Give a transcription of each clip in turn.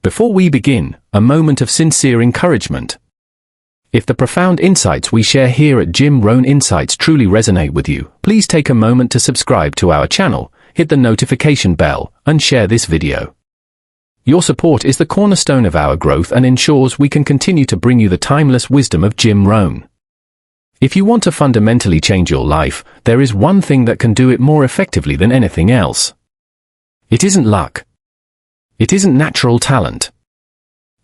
Before we begin, a moment of sincere encouragement. If the profound insights we share here at Jim Rohn Insights truly resonate with you, please take a moment to subscribe to our channel, hit the notification bell, and share this video. Your support is the cornerstone of our growth and ensures we can continue to bring you the timeless wisdom of Jim Rohn. If you want to fundamentally change your life, there is one thing that can do it more effectively than anything else. It isn't luck. It isn't natural talent.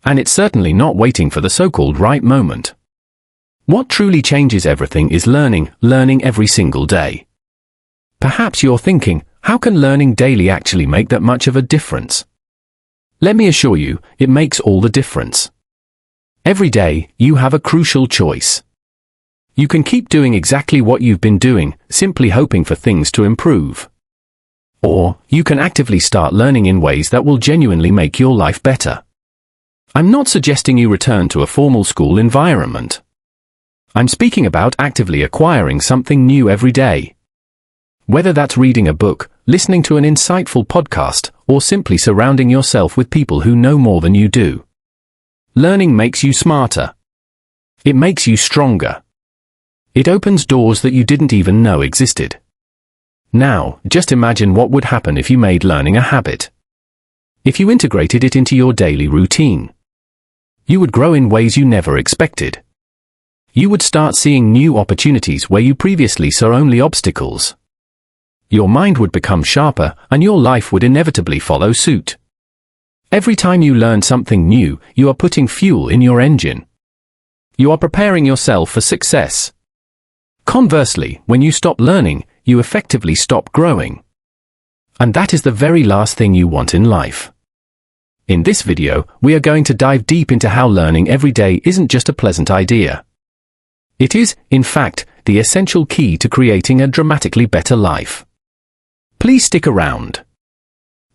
And it's certainly not waiting for the so-called right moment. What truly changes everything is learning every single day. Perhaps you're thinking, how can learning daily actually make that much of a difference? Let me assure you, it makes all the difference. Every day, you have a crucial choice. You can keep doing exactly what you've been doing, simply hoping for things to improve. Or, you can actively start learning in ways that will genuinely make your life better. I'm not suggesting you return to a formal school environment. I'm speaking about actively acquiring something new every day. Whether that's reading a book, listening to an insightful podcast, or simply surrounding yourself with people who know more than you do. Learning makes you smarter. It makes you stronger. It opens doors that you didn't even know existed. Now, just imagine what would happen if you made learning a habit. If you integrated it into your daily routine. You would grow in ways you never expected. You would start seeing new opportunities where you previously saw only obstacles. Your mind would become sharper, and your life would inevitably follow suit. Every time you learn something new, you are putting fuel in your engine. You are preparing yourself for success. Conversely, when you stop learning, you effectively stop growing. And that is the very last thing you want in life. In this video, we are going to dive deep into how learning every day isn't just a pleasant idea. It is, in fact, the essential key to creating a dramatically better life. Please stick around.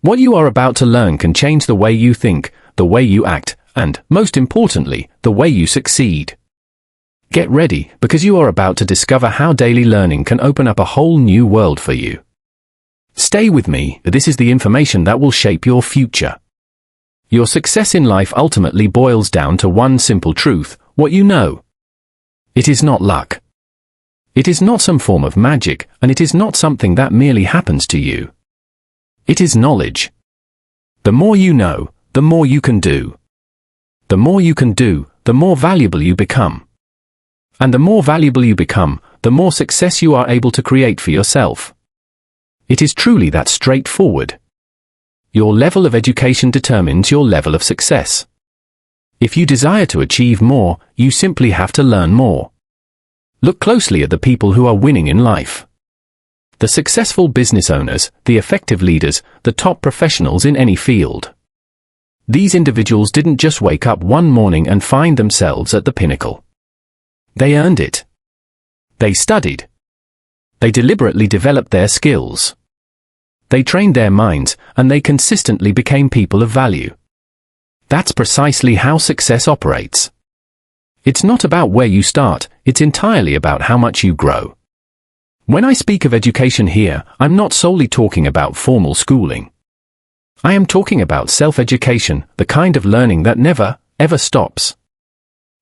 What you are about to learn can change the way you think, the way you act, and, most importantly, the way you succeed. Get ready, because you are about to discover how daily learning can open up a whole new world for you. Stay with me, this is the information that will shape your future. Your success in life ultimately boils down to one simple truth: what you know. It is not luck. It is not some form of magic, and it is not something that merely happens to you. It is knowledge. The more you know, the more you can do. The more you can do, the more valuable you become. And the more valuable you become, the more success you are able to create for yourself. It is truly that straightforward. Your level of education determines your level of success. If you desire to achieve more, you simply have to learn more. Look closely at the people who are winning in life. The successful business owners, the effective leaders, the top professionals in any field. These individuals didn't just wake up one morning and find themselves at the pinnacle. They earned it. They studied. They deliberately developed their skills. They trained their minds, and they consistently became people of value. That's precisely how success operates. It's not about where you start, it's entirely about how much you grow. When I speak of education here, I'm not solely talking about formal schooling. I am talking about self-education, the kind of learning that never, ever stops.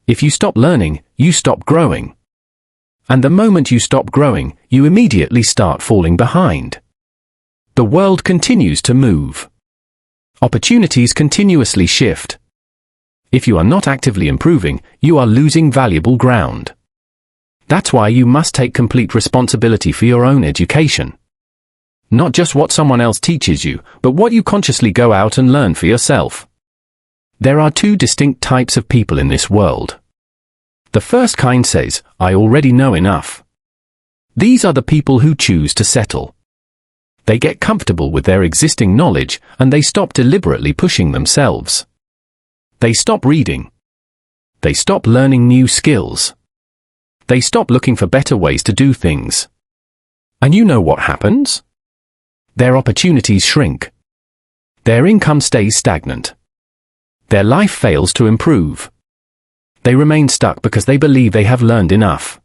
If you stop learning, you stop growing. And the moment you stop growing, you immediately start falling behind. The world continues to move. Opportunities continuously shift. If you are not actively improving, you are losing valuable ground. That's why you must take complete responsibility for your own education. Not just what someone else teaches you, but what you consciously go out and learn for yourself. There are two distinct types of people in this world. The first kind says, "I already know enough." These are the people who choose to settle. They get comfortable with their existing knowledge, and they stop deliberately pushing themselves. They stop reading. They stop learning new skills. They stop looking for better ways to do things. And you know what happens? Their opportunities shrink. Their income stays stagnant. Their life fails to improve. They remain stuck because they believe they have learned enough.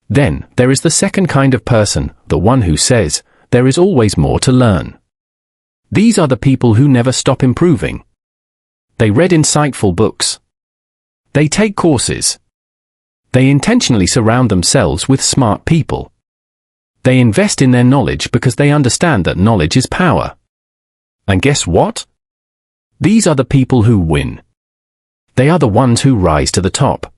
Then, there is the second kind of person, the one who says, there is always more to learn. These are the people who never stop improving. They read insightful books. They take courses. They intentionally surround themselves with smart people. They invest in their knowledge because they understand that knowledge is power. And guess what? These are the people who win. They are the ones who rise to the top.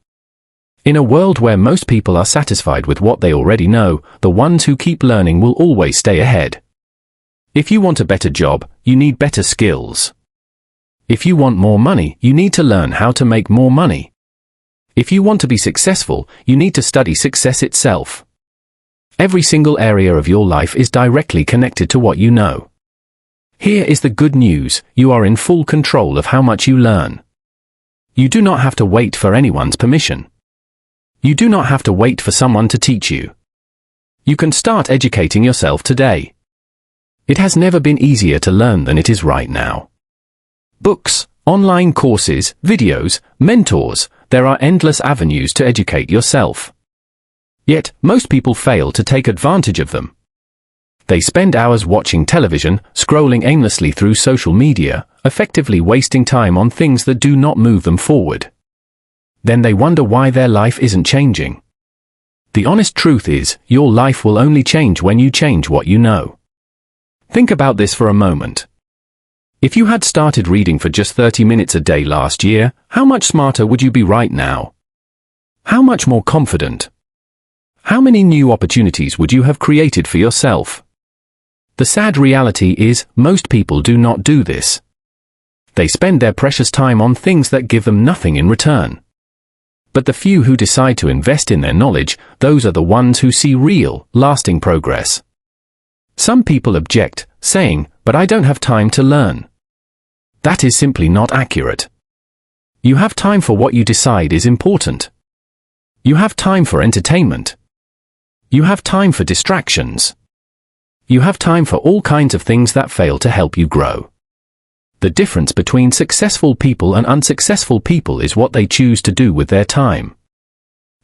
In a world where most people are satisfied with what they already know, the ones who keep learning will always stay ahead. If you want a better job, you need better skills. If you want more money, you need to learn how to make more money. If you want to be successful, you need to study success itself. Every single area of your life is directly connected to what you know. Here is the good news: you are in full control of how much you learn. You do not have to wait for anyone's permission. You do not have to wait for someone to teach you. You can start educating yourself today. It has never been easier to learn than it is right now. Books, online courses, videos, mentors, there are endless avenues to educate yourself. Yet, most people fail to take advantage of them. They spend hours watching television, scrolling aimlessly through social media, effectively wasting time on things that do not move them forward. Then they wonder why their life isn't changing. The honest truth is, your life will only change when you change what you know. Think about this for a moment. If you had started reading for just 30 minutes a day last year, how much smarter would you be right now? How much more confident? How many new opportunities would you have created for yourself? The sad reality is, most people do not do this. They spend their precious time on things that give them nothing in return. But the few who decide to invest in their knowledge, those are the ones who see real, lasting progress. Some people object, saying, "But I don't have time to learn." That is simply not accurate. You have time for what you decide is important. You have time for entertainment. You have time for distractions. You have time for all kinds of things that fail to help you grow. The difference between successful people and unsuccessful people is what they choose to do with their time.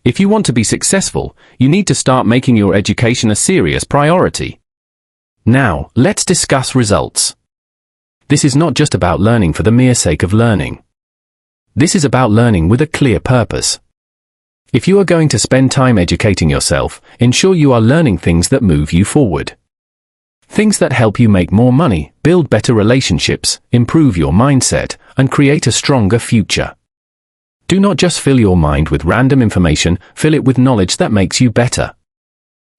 If you want to be successful, you need to start making your education a serious priority. Now, let's discuss results. This is not just about learning for the mere sake of learning. This is about learning with a clear purpose. If you are going to spend time educating yourself, ensure you are learning things that move you forward. Things that help you make more money, build better relationships, improve your mindset, and create a stronger future. Do not just fill your mind with random information, fill it with knowledge that makes you better.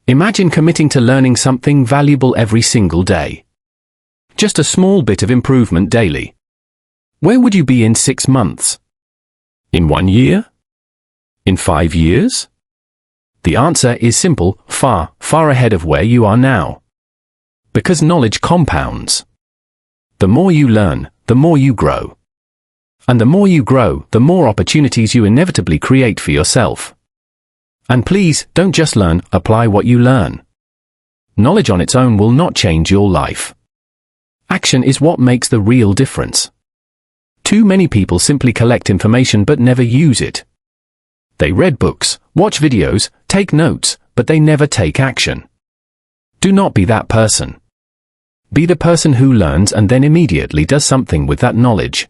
Imagine committing to learning something valuable every single day. Just a small bit of improvement daily. Where would you be in 6 months? In 1 year? In 5 years? The answer is simple: far, far ahead of where you are now. Because knowledge compounds. The more you learn, the more you grow. And the more you grow, the more opportunities you inevitably create for yourself. And please, don't just learn, apply what you learn. Knowledge on its own will not change your life. Action is what makes the real difference. Too many people simply collect information but never use it. They read books, watch videos, take notes, but they never take action. Do not be that person. Be the person who learns and then immediately does something with that knowledge.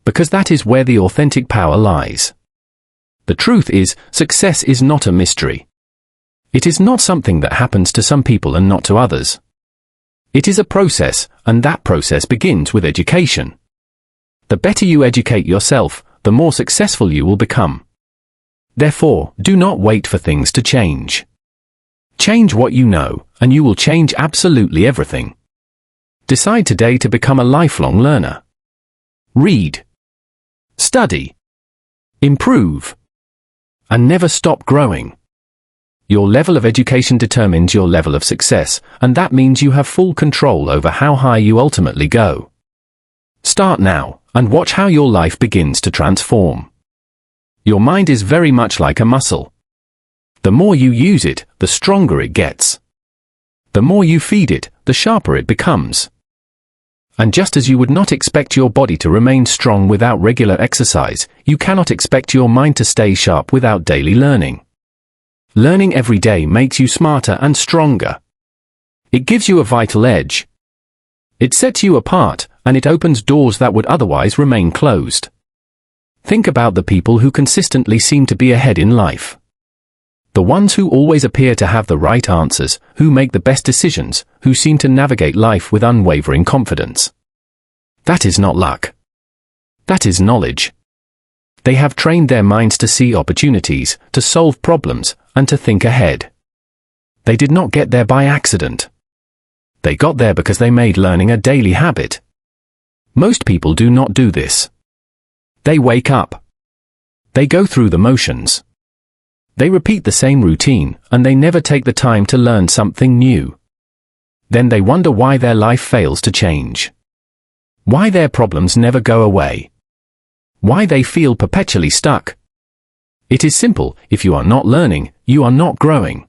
Because that is where the authentic power lies. The truth is, success is not a mystery. It is not something that happens to some people and not to others. It is a process, and that process begins with education. The better you educate yourself, the more successful you will become. Therefore, do not wait for things to change. Change what you know, and you will change absolutely everything. Decide today to become a lifelong learner. Read. Study. Improve. And never stop growing. Your level of education determines your level of success, and that means you have full control over how high you ultimately go. Start now, and watch how your life begins to transform. Your mind is very much like a muscle. The more you use it, the stronger it gets. The more you feed it, the sharper it becomes. And just as you would not expect your body to remain strong without regular exercise, you cannot expect your mind to stay sharp without daily learning. Learning every day makes you smarter and stronger. It gives you a vital edge. It sets you apart, and it opens doors that would otherwise remain closed. Think about the people who consistently seem to be ahead in life. The ones who always appear to have the right answers, who make the best decisions, who seem to navigate life with unwavering confidence. That is not luck. That is knowledge. They have trained their minds to see opportunities, to solve problems, and to think ahead. They did not get there by accident. They got there because they made learning a daily habit. Most people do not do this. They wake up. They go through the motions. They repeat the same routine, and they never take the time to learn something new. Then they wonder why their life fails to change. Why their problems never go away. Why they feel perpetually stuck. It is simple: if you are not learning, you are not growing.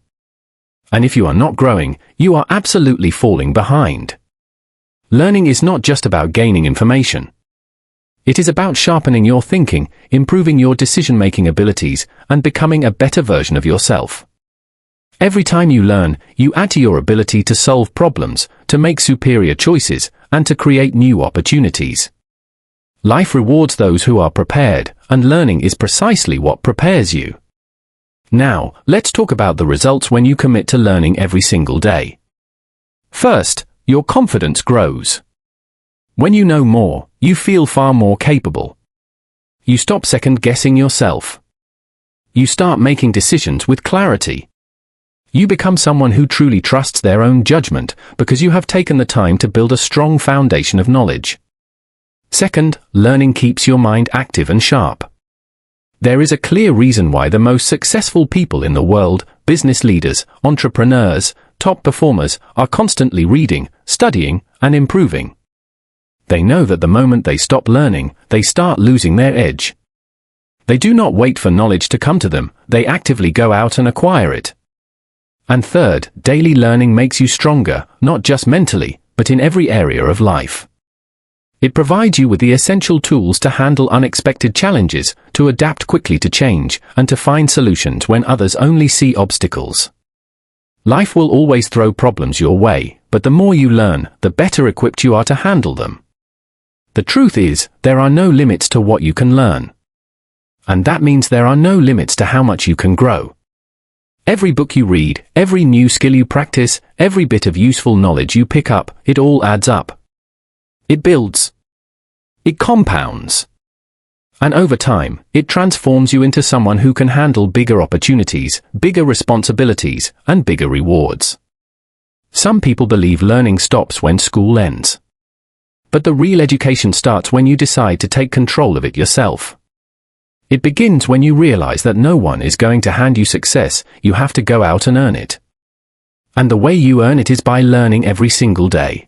And if you are not growing, you are absolutely falling behind. Learning is not just about gaining information. It is about sharpening your thinking, improving your decision-making abilities, and becoming a better version of yourself. Every time you learn, you add to your ability to solve problems, to make superior choices, and to create new opportunities. Life rewards those who are prepared, and learning is precisely what prepares you. Now, let's talk about the results when you commit to learning every single day. First, your confidence grows. When you know more, you feel far more capable. You stop second-guessing yourself. You start making decisions with clarity. You become someone who truly trusts their own judgment because you have taken the time to build a strong foundation of knowledge. Second, learning keeps your mind active and sharp. There is a clear reason why the most successful people in the world, business leaders, entrepreneurs, top performers, are constantly reading, studying, and improving. They know that the moment they stop learning, they start losing their edge. They do not wait for knowledge to come to them, they actively go out and acquire it. And third, daily learning makes you stronger, not just mentally, but in every area of life. It provides you with the essential tools to handle unexpected challenges, to adapt quickly to change, and to find solutions when others only see obstacles. Life will always throw problems your way, but the more you learn, the better equipped you are to handle them. The truth is, there are no limits to what you can learn. And that means there are no limits to how much you can grow. Every book you read, every new skill you practice, every bit of useful knowledge you pick up, it all adds up. It builds. It compounds. And over time, it transforms you into someone who can handle bigger opportunities, bigger responsibilities, and bigger rewards. Some people believe learning stops when school ends. But the real education starts when you decide to take control of it yourself. It begins when you realize that no one is going to hand you success, you have to go out and earn it. And the way you earn it is by learning every single day.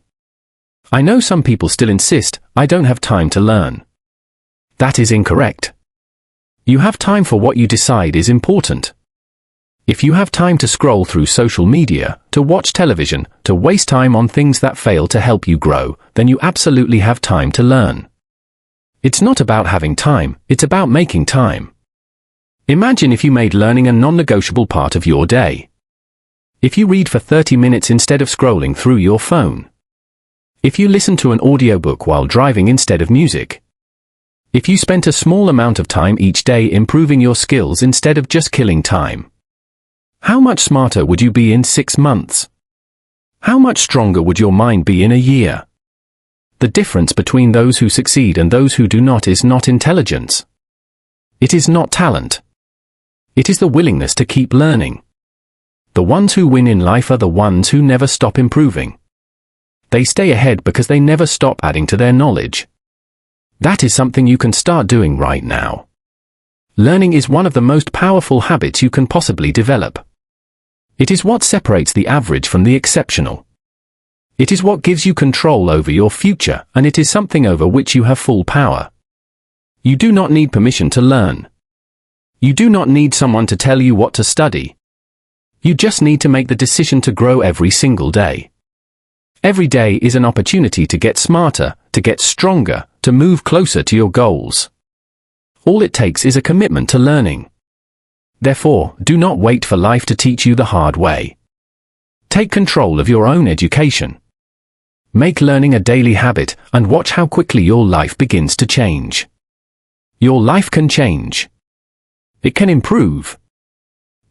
I know some people still insist, I don't have time to learn. That is incorrect. You have time for what you decide is important. If you have time to scroll through social media, to watch television, to waste time on things that fail to help you grow, then you absolutely have time to learn. It's not about having time, it's about making time. Imagine if you made learning a non-negotiable part of your day. If you read for 30 minutes instead of scrolling through your phone. If you listen to an audiobook while driving instead of music. If you spent a small amount of time each day improving your skills instead of just killing time. How much smarter would you be in 6 months? How much stronger would your mind be in a year? The difference between those who succeed and those who do not is not intelligence. It is not talent. It is the willingness to keep learning. The ones who win in life are the ones who never stop improving. They stay ahead because they never stop adding to their knowledge. That is something you can start doing right now. Learning is one of the most powerful habits you can possibly develop. It is what separates the average from the exceptional. It is what gives you control over your future, and it is something over which you have full power. You do not need permission to learn. You do not need someone to tell you what to study. You just need to make the decision to grow every single day. Every day is an opportunity to get smarter, to get stronger, to move closer to your goals. All it takes is a commitment to learning. Therefore, do not wait for life to teach you the hard way. Take control of your own education. Make learning a daily habit and watch how quickly your life begins to change. Your life can change. It can improve.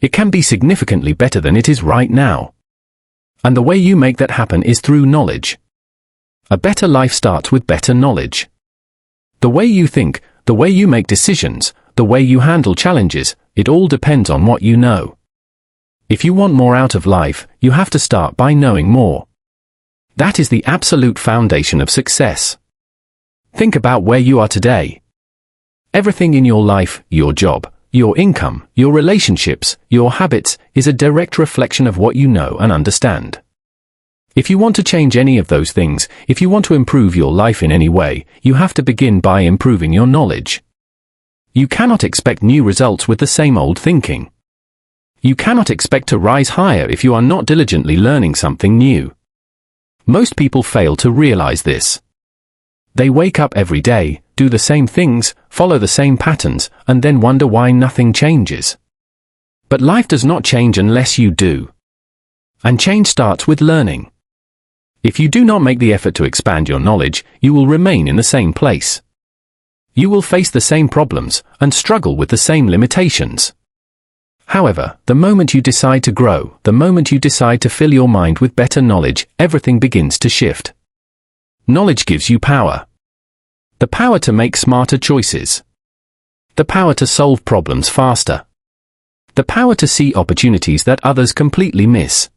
It can be significantly better than it is right now. And the way you make that happen is through knowledge. A better life starts with better knowledge. The way you think, the way you make decisions, the way you handle challenges, it all depends on what you know. If you want more out of life, you have to start by knowing more. That is the absolute foundation of success. Think about where you are today. Everything in your life, your job, your income, your relationships, your habits, is a direct reflection of what you know and understand. If you want to change any of those things, if you want to improve your life in any way, you have to begin by improving your knowledge. You cannot expect new results with the same old thinking. You cannot expect to rise higher if you are not diligently learning something new. Most people fail to realize this. They wake up every day, do the same things, follow the same patterns, and then wonder why nothing changes. But life does not change unless you do. And change starts with learning. If you do not make the effort to expand your knowledge, you will remain in the same place. You will face the same problems and struggle with the same limitations. However, the moment you decide to grow, the moment you decide to fill your mind with better knowledge, everything begins to shift. Knowledge gives you power. The power to make smarter choices. The power to solve problems faster. The power to see opportunities that others completely miss.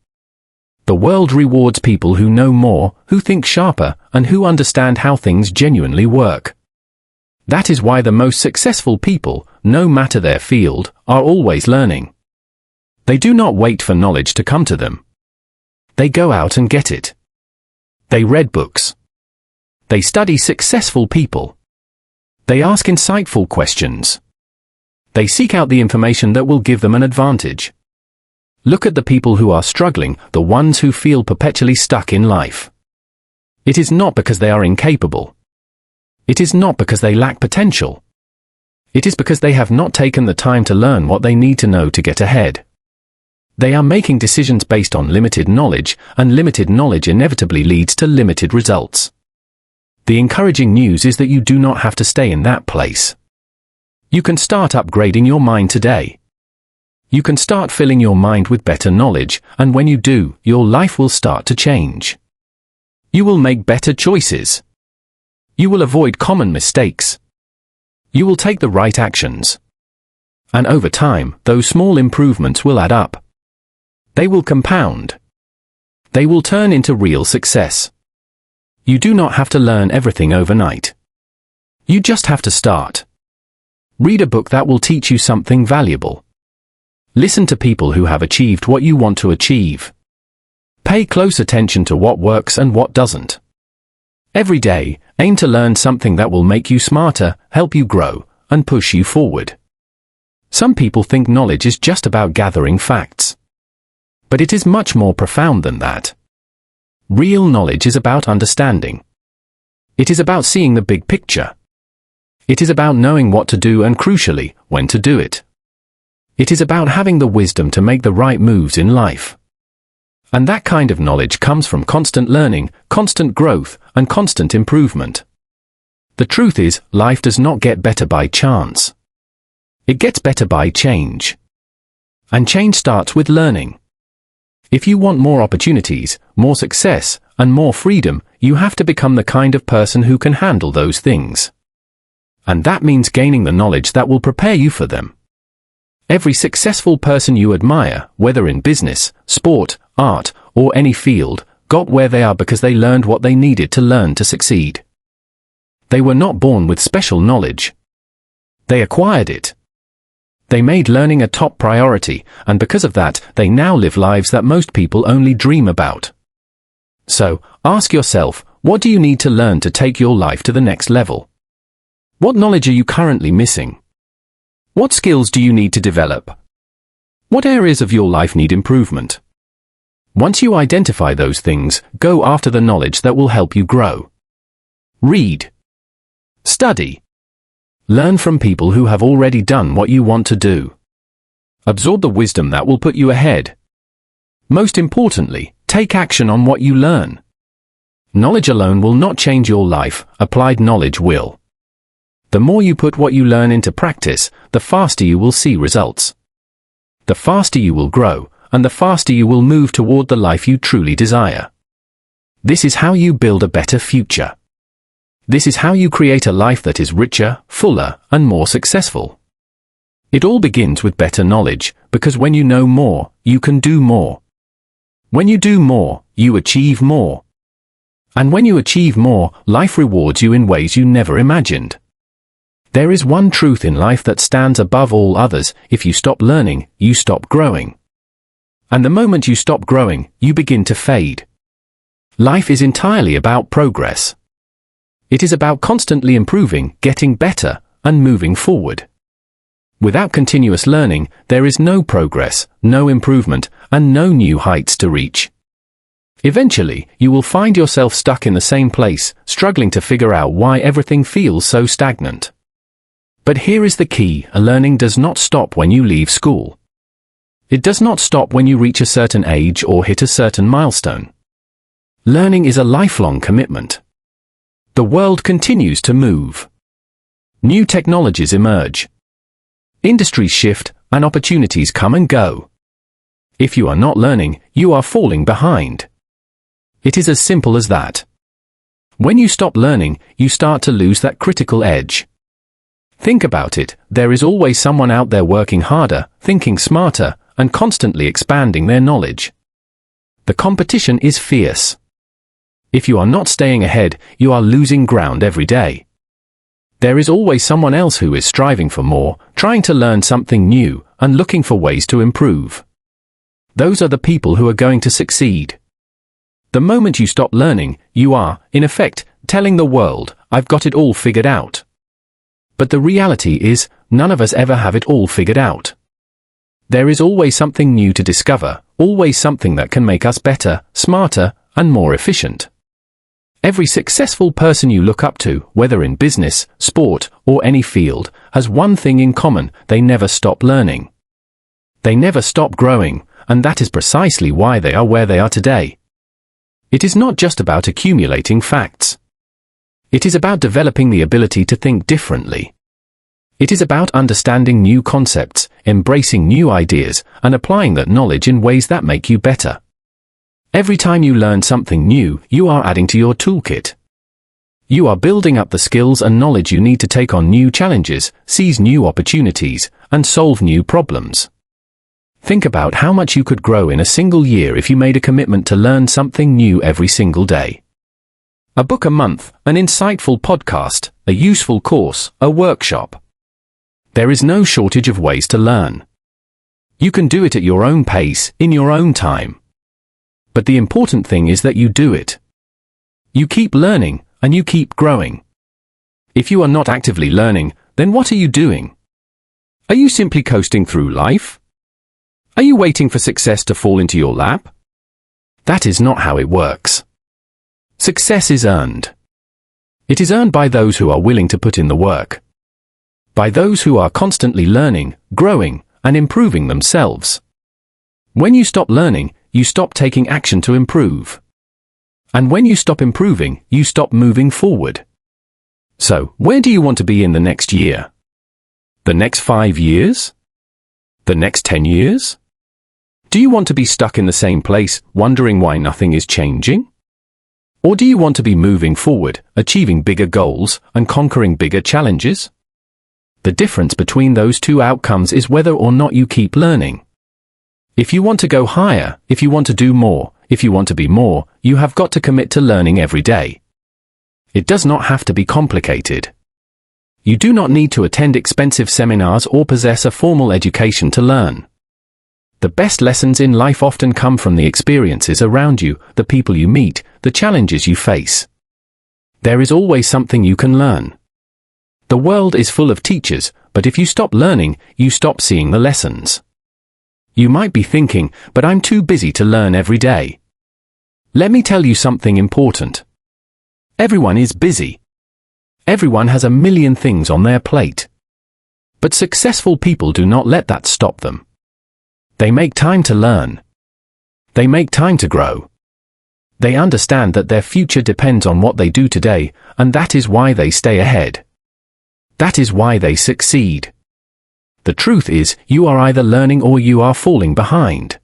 The world rewards people who know more, who think sharper, and who understand how things genuinely work. That is why the most successful people, no matter their field, are always learning. They do not wait for knowledge to come to them. They go out and get it. They read books. They study successful people. They ask insightful questions. They seek out the information that will give them an advantage. Look at the people who are struggling, the ones who feel perpetually stuck in life. It is not because they are incapable. It is not because they lack potential. It is because they have not taken the time to learn what they need to know to get ahead. They are making decisions based on limited knowledge, and limited knowledge inevitably leads to limited results. The encouraging news is that you do not have to stay in that place. You can start upgrading your mind today. You can start filling your mind with better knowledge, and when you do, your life will start to change. You will make better choices. You will avoid common mistakes. You will take the right actions. And over time, those small improvements will add up. They will compound. They will turn into real success. You do not have to learn everything overnight. You just have to start. Read a book that will teach you something valuable. Listen to people who have achieved what you want to achieve. Pay close attention to what works and what doesn't. Every day, aim to learn something that will make you smarter, help you grow, and push you forward. Some people think knowledge is just about gathering facts. But it is much more profound than that. Real knowledge is about understanding. It is about seeing the big picture. It is about knowing what to do and, crucially, when to do it. It is about having the wisdom to make the right moves in life. And that kind of knowledge comes from constant learning, constant growth, and constant improvement. The truth is, life does not get better by chance. It gets better by change. And change starts with learning. If you want more opportunities, more success, and more freedom, you have to become the kind of person who can handle those things. And that means gaining the knowledge that will prepare you for them. Every successful person you admire, whether in business, sport, art, or any field, got where they are because they learned what they needed to learn to succeed. They were not born with special knowledge. They acquired it. They made learning a top priority, and because of that, they now live lives that most people only dream about. So, ask yourself, what do you need to learn to take your life to the next level? What knowledge are you currently missing? What skills do you need to develop? What areas of your life need improvement? Once you identify those things, go after the knowledge that will help you grow. Read. Study. Learn from people who have already done what you want to do. Absorb the wisdom that will put you ahead. Most importantly, take action on what you learn. Knowledge alone will not change your life, applied knowledge will. The more you put what you learn into practice, the faster you will see results. The faster you will grow, and the faster you will move toward the life you truly desire. This is how you build a better future. This is how you create a life that is richer, fuller, and more successful. It all begins with better knowledge, because when you know more, you can do more. When you do more, you achieve more. And when you achieve more, life rewards you in ways you never imagined. There is one truth in life that stands above all others: if you stop learning, you stop growing. And the moment you stop growing, you begin to fade. Life is entirely about progress. It is about constantly improving, getting better, and moving forward. Without continuous learning, there is no progress, no improvement, and no new heights to reach. Eventually, you will find yourself stuck in the same place, struggling to figure out why everything feels so stagnant. But here is the key: learning does not stop when you leave school. It does not stop when you reach a certain age or hit a certain milestone. Learning is a lifelong commitment. The world continues to move. New technologies emerge. Industries shift, and opportunities come and go. If you are not learning, you are falling behind. It is as simple as that. When you stop learning, you start to lose that critical edge. Think about it: there is always someone out there working harder, thinking smarter, and constantly expanding their knowledge. The competition is fierce. If you are not staying ahead, you are losing ground every day. There is always someone else who is striving for more, trying to learn something new, and looking for ways to improve. Those are the people who are going to succeed. The moment you stop learning, you are, in effect, telling the world, "I've got it all figured out." But the reality is, none of us ever have it all figured out. There is always something new to discover, always something that can make us better, smarter, and more efficient. Every successful person you look up to, whether in business, sport, or any field, has one thing in common: they never stop learning. They never stop growing, and that is precisely why they are where they are today. It is not just about accumulating facts. It is about developing the ability to think differently. It is about understanding new concepts, embracing new ideas, and applying that knowledge in ways that make you better. Every time you learn something new, you are adding to your toolkit. You are building up the skills and knowledge you need to take on new challenges, seize new opportunities, and solve new problems. Think about how much you could grow in a single year if you made a commitment to learn something new every single day. A book a month, an insightful podcast, a useful course, a workshop. There is no shortage of ways to learn. You can do it at your own pace, in your own time. But the important thing is that you do it. You keep learning, and you keep growing. If you are not actively learning, then what are you doing? Are you simply coasting through life? Are you waiting for success to fall into your lap? That is not how it works. Success is earned. It is earned by those who are willing to put in the work. By those who are constantly learning, growing, and improving themselves. When you stop learning, you stop taking action to improve. And when you stop improving, you stop moving forward. So, where do you want to be in the next year? The next 5 years? The next 10 years? Do you want to be stuck in the same place, wondering why nothing is changing? Or do you want to be moving forward, achieving bigger goals, and conquering bigger challenges? The difference between those two outcomes is whether or not you keep learning. If you want to go higher, if you want to do more, if you want to be more, you have got to commit to learning every day. It does not have to be complicated. You do not need to attend expensive seminars or possess a formal education to learn. The best lessons in life often come from the experiences around you, the people you meet, the challenges you face. There is always something you can learn. The world is full of teachers, but if you stop learning, you stop seeing the lessons. You might be thinking, but I'm too busy to learn every day. Let me tell you something important. Everyone is busy. Everyone has a million things on their plate. But successful people do not let that stop them. They make time to learn. They make time to grow. They understand that their future depends on what they do today, and that is why they stay ahead. That is why they succeed. The truth is, you are either learning or you are falling behind.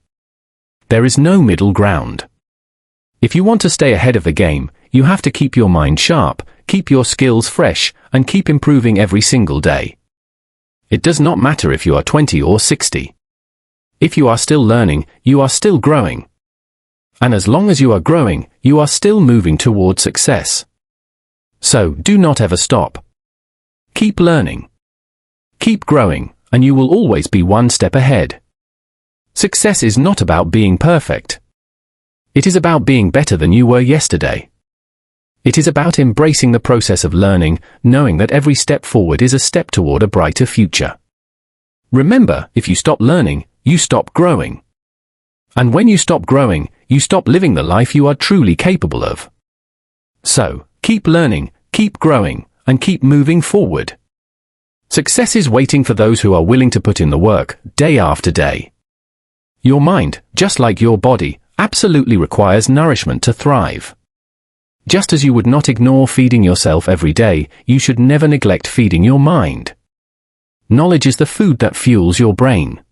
There is no middle ground. If you want to stay ahead of the game, you have to keep your mind sharp, keep your skills fresh, and keep improving every single day. It does not matter if you are 20 or 60. If you are still learning, you are still growing. And as long as you are growing, you are still moving towards success. So, do not ever stop. Keep learning. Keep growing, and you will always be one step ahead. Success is not about being perfect. It is about being better than you were yesterday. It is about embracing the process of learning, knowing that every step forward is a step toward a brighter future. Remember, if you stop learning, you stop growing. And when you stop growing, you stop living the life you are truly capable of. So, keep learning, keep growing, and keep moving forward. Success is waiting for those who are willing to put in the work, day after day. Your mind, just like your body, absolutely requires nourishment to thrive. Just as you would not ignore feeding yourself every day, you should never neglect feeding your mind. Knowledge is the food that fuels your brain.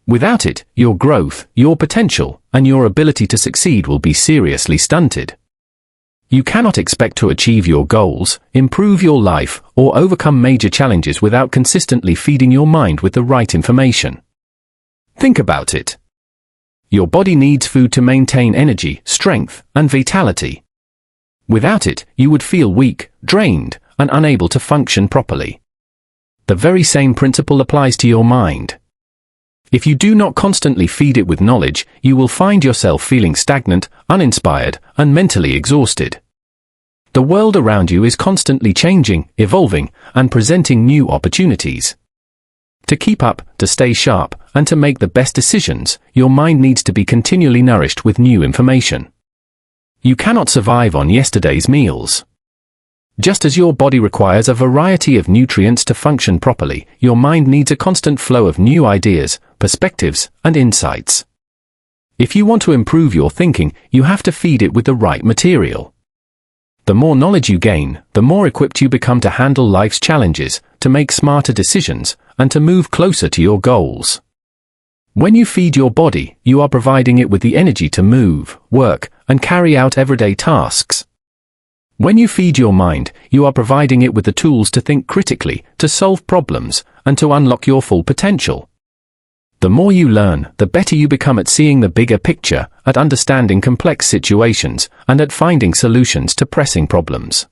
Without it, your growth, your potential, and your ability to succeed will be seriously stunted. You cannot expect to achieve your goals, improve your life, or overcome major challenges without consistently feeding your mind with the right information. Think about it. Your body needs food to maintain energy, strength, and vitality. Without it, you would feel weak, drained, and unable to function properly. The very same principle applies to your mind. If you do not constantly feed it with knowledge, you will find yourself feeling stagnant, uninspired, and mentally exhausted. The world around you is constantly changing, evolving, and presenting new opportunities. To keep up, to stay sharp, and to make the best decisions, your mind needs to be continually nourished with new information. You cannot survive on yesterday's meals. Just as your body requires a variety of nutrients to function properly, your mind needs a constant flow of new ideas, perspectives, and insights. If you want to improve your thinking, you have to feed it with the right material. The more knowledge you gain, the more equipped you become to handle life's challenges, to make smarter decisions, and to move closer to your goals. When you feed your body, you are providing it with the energy to move, work, and carry out everyday tasks. When you feed your mind, you are providing it with the tools to think critically, to solve problems, and to unlock your full potential. The more you learn, the better you become at seeing the bigger picture, at understanding complex situations, and at finding solutions to pressing problems.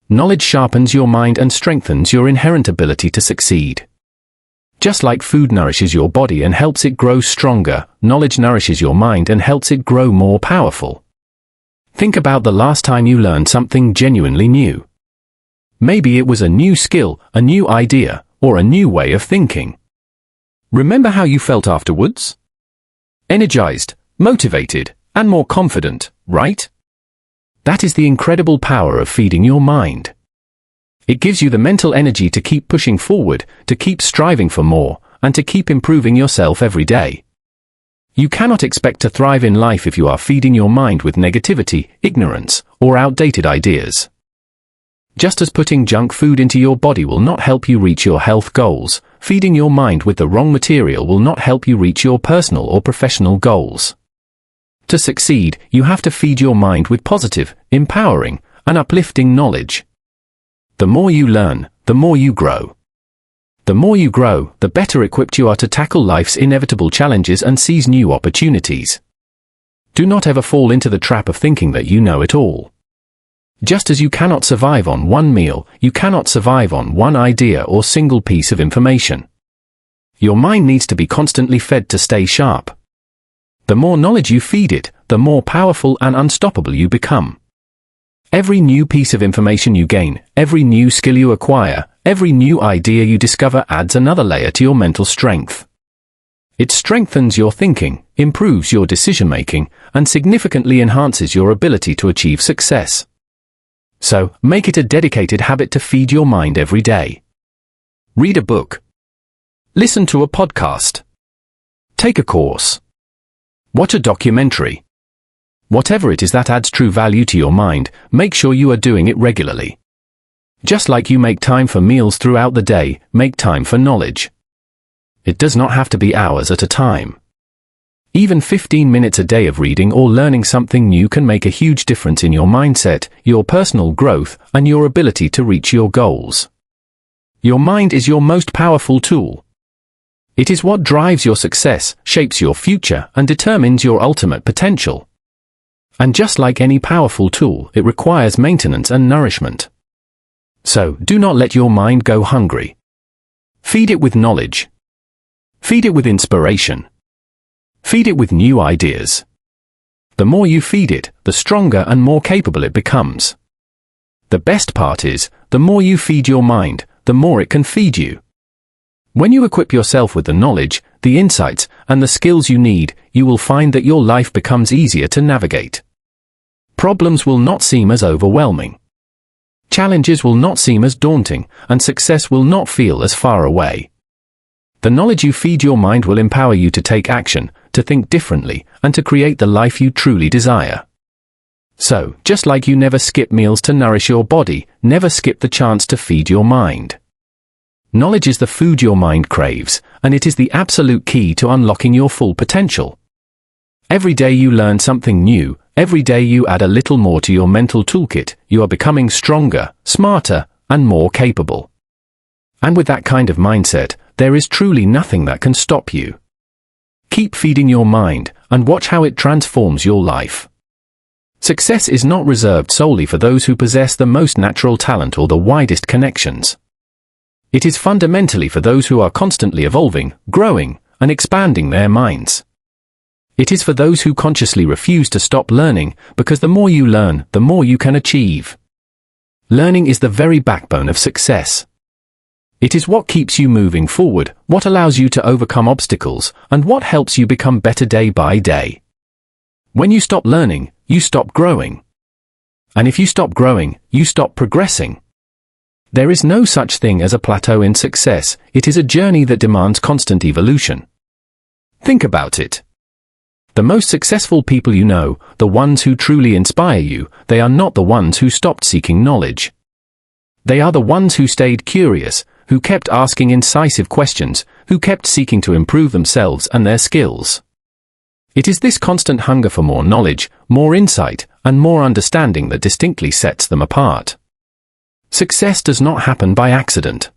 Knowledge sharpens your mind and strengthens your inherent ability to succeed. Just like food nourishes your body and helps it grow stronger, knowledge nourishes your mind and helps it grow more powerful. Think about the last time you learned something genuinely new. Maybe it was a new skill, a new idea, or a new way of thinking. Remember how you felt afterwards? Energized, motivated, and more confident, right? That is the incredible power of feeding your mind. It gives you the mental energy to keep pushing forward, to keep striving for more, and to keep improving yourself every day. You cannot expect to thrive in life if you are feeding your mind with negativity, ignorance, or outdated ideas. Just as putting junk food into your body will not help you reach your health goals, feeding your mind with the wrong material will not help you reach your personal or professional goals. To succeed, you have to feed your mind with positive, empowering, and uplifting knowledge. The more you learn, the more you grow. The more you grow, the better equipped you are to tackle life's inevitable challenges and seize new opportunities. Do not ever fall into the trap of thinking that you know it all. Just as you cannot survive on one meal, you cannot survive on one idea or single piece of information. Your mind needs to be constantly fed to stay sharp. The more knowledge you feed it, the more powerful and unstoppable you become. Every new piece of information you gain, every new skill you acquire, every new idea you discover adds another layer to your mental strength. It strengthens your thinking, improves your decision-making, and significantly enhances your ability to achieve success. So, make it a dedicated habit to feed your mind every day. Read a book. Listen to a podcast. Take a course. Watch a documentary. Whatever it is that adds true value to your mind, make sure you are doing it regularly. Just like you make time for meals throughout the day, make time for knowledge. It does not have to be hours at a time. Even 15 minutes a day of reading or learning something new can make a huge difference in your mindset, your personal growth, and your ability to reach your goals. Your mind is your most powerful tool. It is what drives your success, shapes your future, and determines your ultimate potential. And just like any powerful tool, it requires maintenance and nourishment. So, do not let your mind go hungry. Feed it with knowledge. Feed it with inspiration. Feed it with new ideas. The more you feed it, the stronger and more capable it becomes. The best part is, the more you feed your mind, the more it can feed you. When you equip yourself with the knowledge, the insights, and the skills you need, you will find that your life becomes easier to navigate. Problems will not seem as overwhelming. Challenges will not seem as daunting, and success will not feel as far away. The knowledge you feed your mind will empower you to take action, to think differently, and to create the life you truly desire. So, just like you never skip meals to nourish your body, never skip the chance to feed your mind. Knowledge is the food your mind craves, and it is the absolute key to unlocking your full potential. Every day you learn something new, every day you add a little more to your mental toolkit, you are becoming stronger, smarter, and more capable. And with that kind of mindset, there is truly nothing that can stop you. Keep feeding your mind, and watch how it transforms your life. Success is not reserved solely for those who possess the most natural talent or the widest connections. It is fundamentally for those who are constantly evolving, growing, and expanding their minds. It is for those who consciously refuse to stop learning, because the more you learn, the more you can achieve. Learning is the very backbone of success. It is what keeps you moving forward, what allows you to overcome obstacles, and what helps you become better day by day. When you stop learning, you stop growing. And if you stop growing, you stop progressing. There is no such thing as a plateau in success, it is a journey that demands constant evolution. Think about it. The most successful people you know, the ones who truly inspire you, they are not the ones who stopped seeking knowledge. They are the ones who stayed curious, who kept asking incisive questions, who kept seeking to improve themselves and their skills. It is this constant hunger for more knowledge, more insight, and more understanding that distinctly sets them apart. Success does not happen by accident.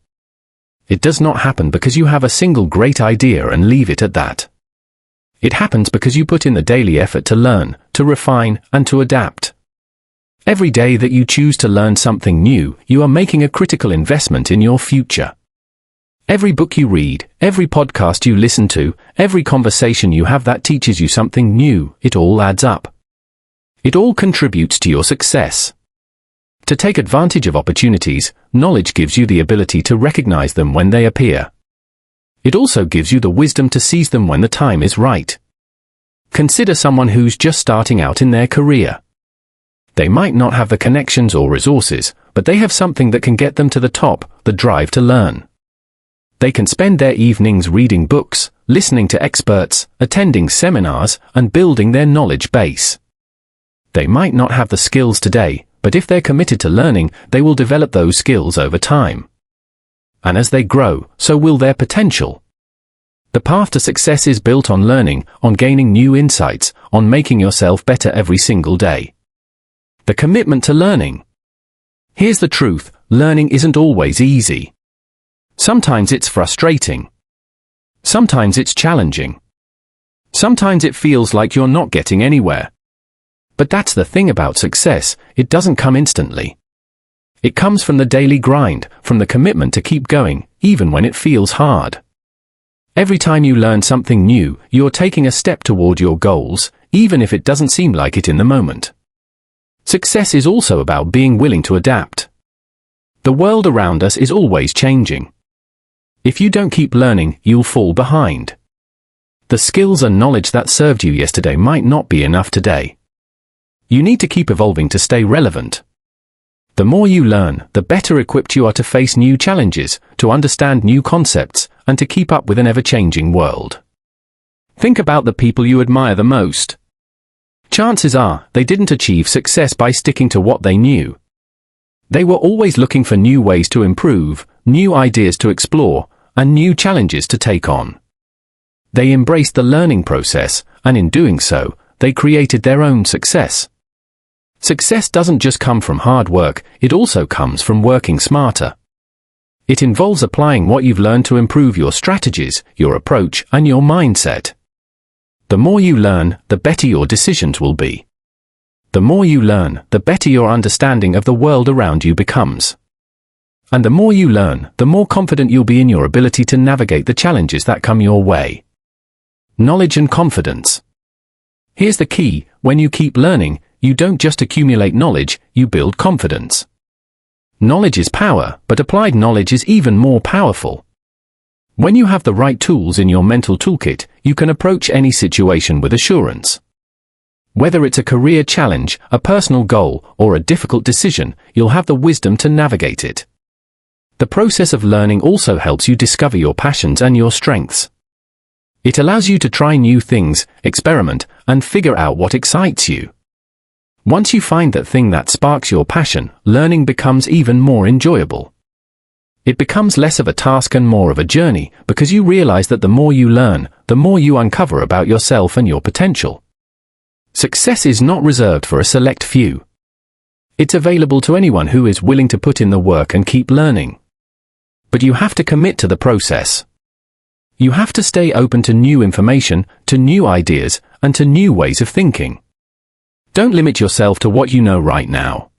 It does not happen because you have a single great idea and leave it at that. It happens because you put in the daily effort to learn, to refine, and to adapt. Every day that you choose to learn something new, you are making a critical investment in your future. Every book you read, every podcast you listen to, every conversation you have that teaches you something new, it all adds up. It all contributes to your success. To take advantage of opportunities, knowledge gives you the ability to recognize them when they appear. It also gives you the wisdom to seize them when the time is right. Consider someone who's just starting out in their career. They might not have the connections or resources, but they have something that can get them to the top, the drive to learn. They can spend their evenings reading books, listening to experts, attending seminars, and building their knowledge base. They might not have the skills today, but if they're committed to learning, they will develop those skills over time. And as they grow, so will their potential. The path to success is built on learning, on gaining new insights, on making yourself better every single day. The commitment to learning. Here's the truth, learning isn't always easy. Sometimes it's frustrating. Sometimes it's challenging. Sometimes it feels like you're not getting anywhere. But that's the thing about success, it doesn't come instantly. It comes from the daily grind, from the commitment to keep going, even when it feels hard. Every time you learn something new, you're taking a step toward your goals, even if it doesn't seem like it in the moment. Success is also about being willing to adapt. The world around us is always changing. If you don't keep learning, you'll fall behind. The skills and knowledge that served you yesterday might not be enough today. You need to keep evolving to stay relevant. The more you learn, the better equipped you are to face new challenges, to understand new concepts, and to keep up with an ever-changing world. Think about the people you admire the most. chances are they didn't achieve success by sticking to what they knew. They were always looking for new ways to improve, new ideas to explore, and new challenges to take on. They embraced the learning process, and in doing so, they created their own success. Success doesn't just come from hard work, it also comes from working smarter. It involves applying what you've learned to improve your strategies, your approach, and your mindset. The more you learn, the better your decisions will be. The more you learn, the better your understanding of the world around you becomes. And the more you learn, the more confident you'll be in your ability to navigate the challenges that come your way. Knowledge and confidence. Here's the key: when you keep learning, you don't just accumulate knowledge, you build confidence. Knowledge is power, but applied knowledge is even more powerful. When you have the right tools in your mental toolkit, you can approach any situation with assurance. Whether it's a career challenge, a personal goal, or a difficult decision, you'll have the wisdom to navigate it. The process of learning also helps you discover your passions and your strengths. It allows you to try new things, experiment, and figure out what excites you. Once you find that thing that sparks your passion, learning becomes even more enjoyable. It becomes less of a task and more of a journey, because you realize that the more you learn, the more you uncover about yourself and your potential. Success is not reserved for a select few. It's available to anyone who is willing to put in the work and keep learning. But you have to commit to the process. You have to stay open to new information, to new ideas, and to new ways of thinking. Don't limit yourself to what you know right now.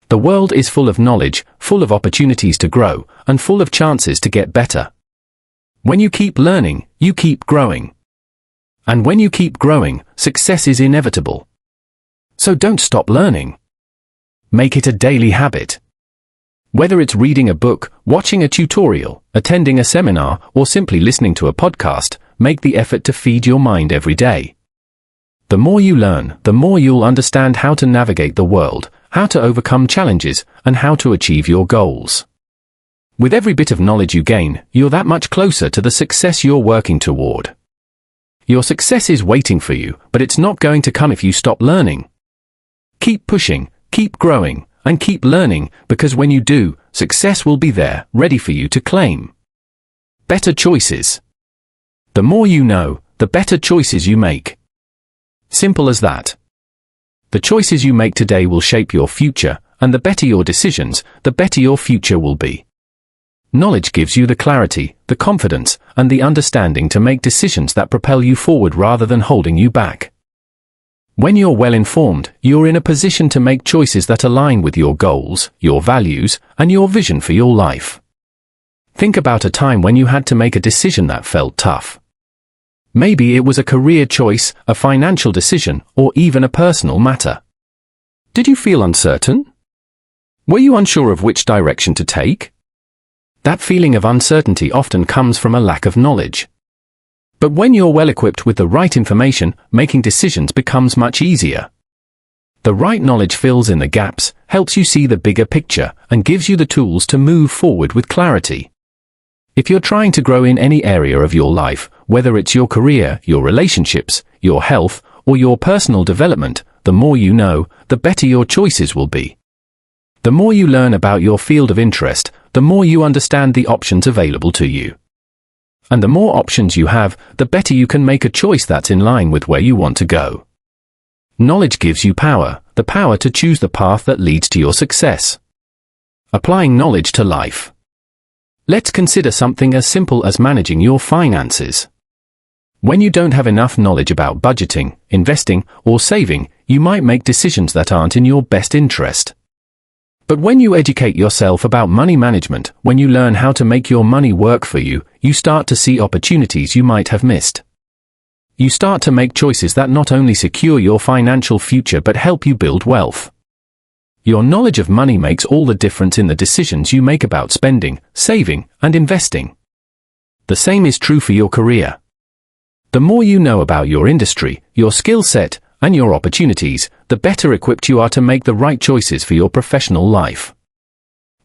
The world is full of knowledge, full of opportunities to grow, and full of chances to get better. When you keep learning, you keep growing. And when you keep growing, success is inevitable. So don't stop learning. Make it a daily habit. Whether it's reading a book, watching a tutorial, attending a seminar, or simply listening to a podcast, make the effort to feed your mind every day. The more you learn, the more you'll understand how to navigate the world, how to overcome challenges, and how to achieve your goals. With every bit of knowledge you gain, you're that much closer to the success you're working toward. Your success is waiting for you, but it's not going to come if you stop learning. Keep pushing, keep growing, and keep learning, because when you do, success will be there, ready for you to claim. Better choices. The more you know, the better choices you make. Simple as that. The choices you make today will shape your future, and the better your decisions, the better your future will be. Knowledge gives you the clarity, the confidence, and the understanding to make decisions that propel you forward rather than holding you back. When you're well informed, you're in a position to make choices that align with your goals, your values, and your vision for your life. Think about a time when you had to make a decision that felt tough. Maybe it was a career choice, a financial decision, or even a personal matter. Did you feel uncertain? Were you unsure of which direction to take? That feeling of uncertainty often comes from a lack of knowledge. But when you're well equipped with the right information, making decisions becomes much easier. The right knowledge fills in the gaps, helps you see the bigger picture, and gives you the tools to move forward with clarity. If you're trying to grow in any area of your life, whether it's your career, your relationships, your health, or your personal development, the more you know, the better your choices will be. The more you learn about your field of interest, the more you understand the options available to you. And the more options you have, the better you can make a choice that's in line with where you want to go. Knowledge gives you power, the power to choose the path that leads to your success. Applying knowledge to life. Let's consider something as simple as managing your finances. When you don't have enough knowledge about budgeting, investing, or saving, you might make decisions that aren't in your best interest. But when you educate yourself about money management, when you learn how to make your money work for you, you start to see opportunities you might have missed. You start to make choices that not only secure your financial future but help you build wealth. Your knowledge of money makes all the difference in the decisions you make about spending, saving, and investing. The same is true for your career. The more you know about your industry, your skill set, and your opportunities, the better equipped you are to make the right choices for your professional life.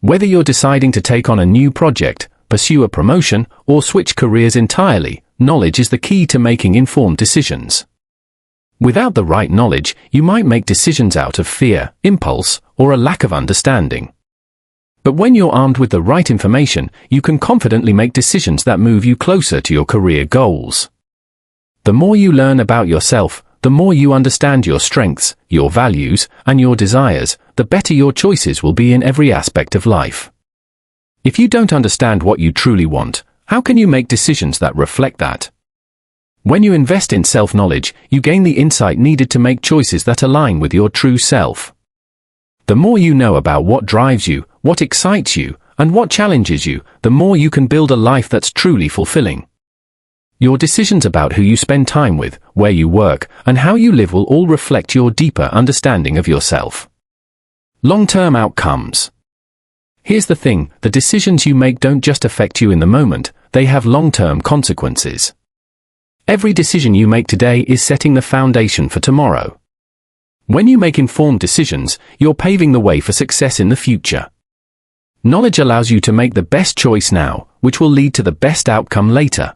Whether you're deciding to take on a new project, pursue a promotion, or switch careers entirely, knowledge is the key to making informed decisions. Without the right knowledge, you might make decisions out of fear, impulse, or a lack of understanding. But when you're armed with the right information, you can confidently make decisions that move you closer to your career goals. The more you learn about yourself, the more you understand your strengths, your values, and your desires, the better your choices will be in every aspect of life. If you don't understand what you truly want, how can you make decisions that reflect that? When you invest in self-knowledge, you gain the insight needed to make choices that align with your true self. The more you know about what drives you, what excites you, and what challenges you, the more you can build a life that's truly fulfilling. Your decisions about who you spend time with, where you work, and how you live will all reflect your deeper understanding of yourself. Long-term outcomes. Here's the thing, the decisions you make don't just affect you in the moment, they have long-term consequences. Every decision you make today is setting the foundation for tomorrow. When you make informed decisions, you're paving the way for success in the future. Knowledge allows you to make the best choice now, which will lead to the best outcome later.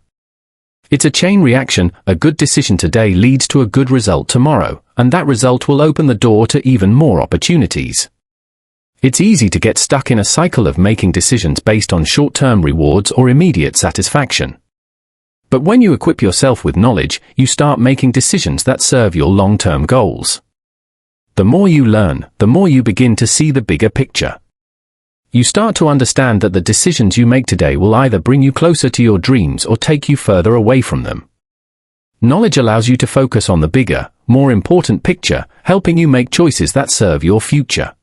It's a chain reaction, a good decision today leads to a good result tomorrow, and that result will open the door to even more opportunities. It's easy to get stuck in a cycle of making decisions based on short-term rewards or immediate satisfaction. But when you equip yourself with knowledge, you start making decisions that serve your long-term goals. The more you learn, the more you begin to see the bigger picture. You start to understand that the decisions you make today will either bring you closer to your dreams or take you further away from them. Knowledge allows you to focus on the bigger, more important picture, helping you make choices that serve your future.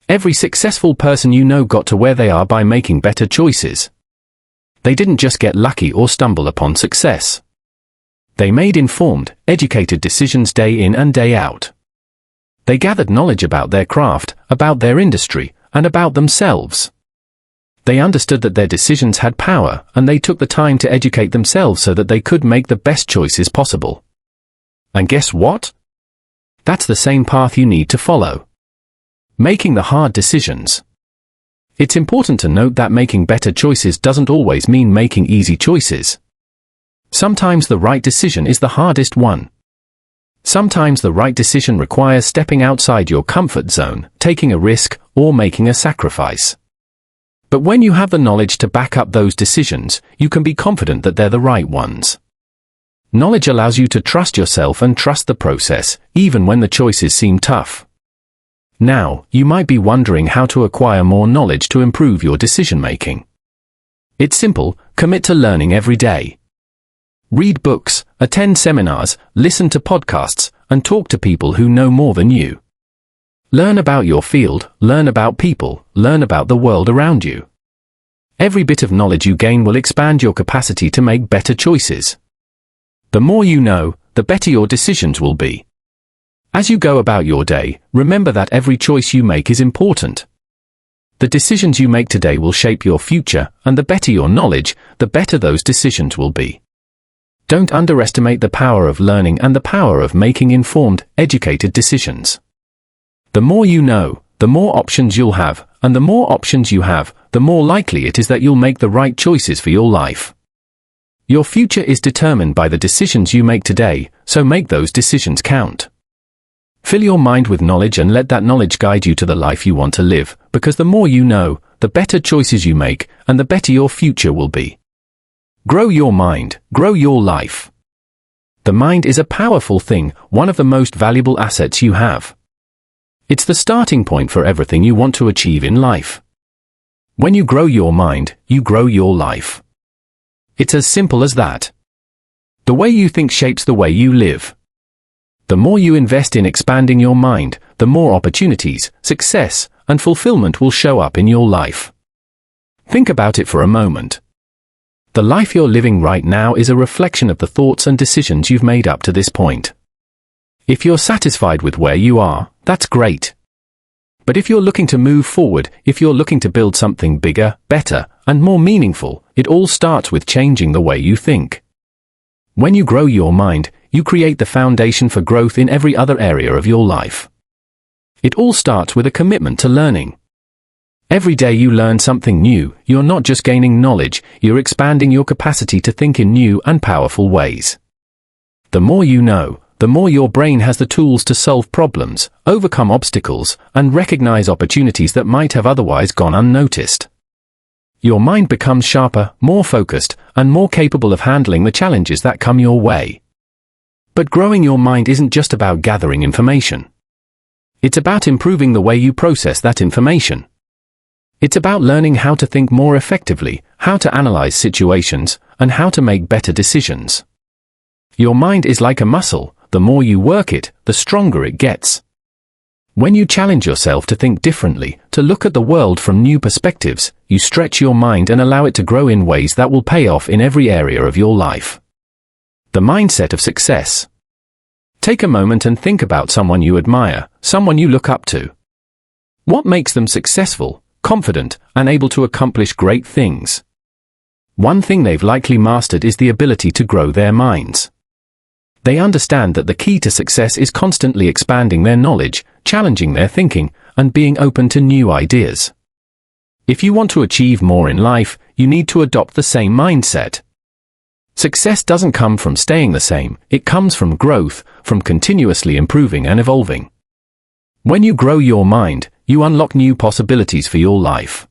Every successful person you know got to where they are by making better choices. They didn't just get lucky or stumble upon success. They made informed, educated decisions day in and day out. They gathered knowledge about their craft, about their industry, and about themselves. They understood that their decisions had power, and they took the time to educate themselves so that they could make the best choices possible. And guess what? That's the same path you need to follow. Making the hard decisions. It's important to note that making better choices doesn't always mean making easy choices. Sometimes the right decision is the hardest one. Sometimes the right decision requires stepping outside your comfort zone, taking a risk, or making a sacrifice. But when you have the knowledge to back up those decisions, you can be confident that they're the right ones. Knowledge allows you to trust yourself and trust the process, even when the choices seem tough. Now, you might be wondering how to acquire more knowledge to improve your decision-making. It's simple, commit to learning every day. Read books, attend seminars, listen to podcasts, and talk to people who know more than you. Learn about your field, learn about people, learn about the world around you. Every bit of knowledge you gain will expand your capacity to make better choices. The more you know, the better your decisions will be. As you go about your day, remember that every choice you make is important. The decisions you make today will shape your future, and the better your knowledge, the better those decisions will be. Don't underestimate the power of learning and the power of making informed, educated decisions. The more you know, the more options you'll have, and the more options you have, the more likely it is that you'll make the right choices for your life. Your future is determined by the decisions you make today, so make those decisions count. Fill your mind with knowledge and let that knowledge guide you to the life you want to live, because the more you know, the better choices you make, and the better your future will be. Grow your mind, grow your life. The mind is a powerful thing, one of the most valuable assets you have. It's the starting point for everything you want to achieve in life. When you grow your mind, you grow your life. It's as simple as that. The way you think shapes the way you live. The more you invest in expanding your mind, the more opportunities, success, and fulfillment will show up in your life. Think about it for a moment. The life you're living right now is a reflection of the thoughts and decisions you've made up to this point. If you're satisfied with where you are, that's great. But if you're looking to move forward, if you're looking to build something bigger, better, and more meaningful, it all starts with changing the way you think. When you grow your mind, you create the foundation for growth in every other area of your life. It all starts with a commitment to learning. Every day you learn something new, you're not just gaining knowledge, you're expanding your capacity to think in new and powerful ways. The more you know, the more your brain has the tools to solve problems, overcome obstacles, and recognize opportunities that might have otherwise gone unnoticed. Your mind becomes sharper, more focused, and more capable of handling the challenges that come your way. But growing your mind isn't just about gathering information. It's about improving the way you process that information. It's about learning how to think more effectively, how to analyze situations, and how to make better decisions. Your mind is like a muscle. The more you work it, the stronger it gets. When you challenge yourself to think differently, to look at the world from new perspectives, you stretch your mind and allow it to grow in ways that will pay off in every area of your life. The mindset of success. Take a moment and think about someone you admire, someone you look up to. What makes them successful, confident, and able to accomplish great things? One thing they've likely mastered is the ability to grow their minds. They understand that the key to success is constantly expanding their knowledge, challenging their thinking, and being open to new ideas. If you want to achieve more in life, you need to adopt the same mindset. Success doesn't come from staying the same, it comes from growth, from continuously improving and evolving. When you grow your mind, you unlock new possibilities for your life.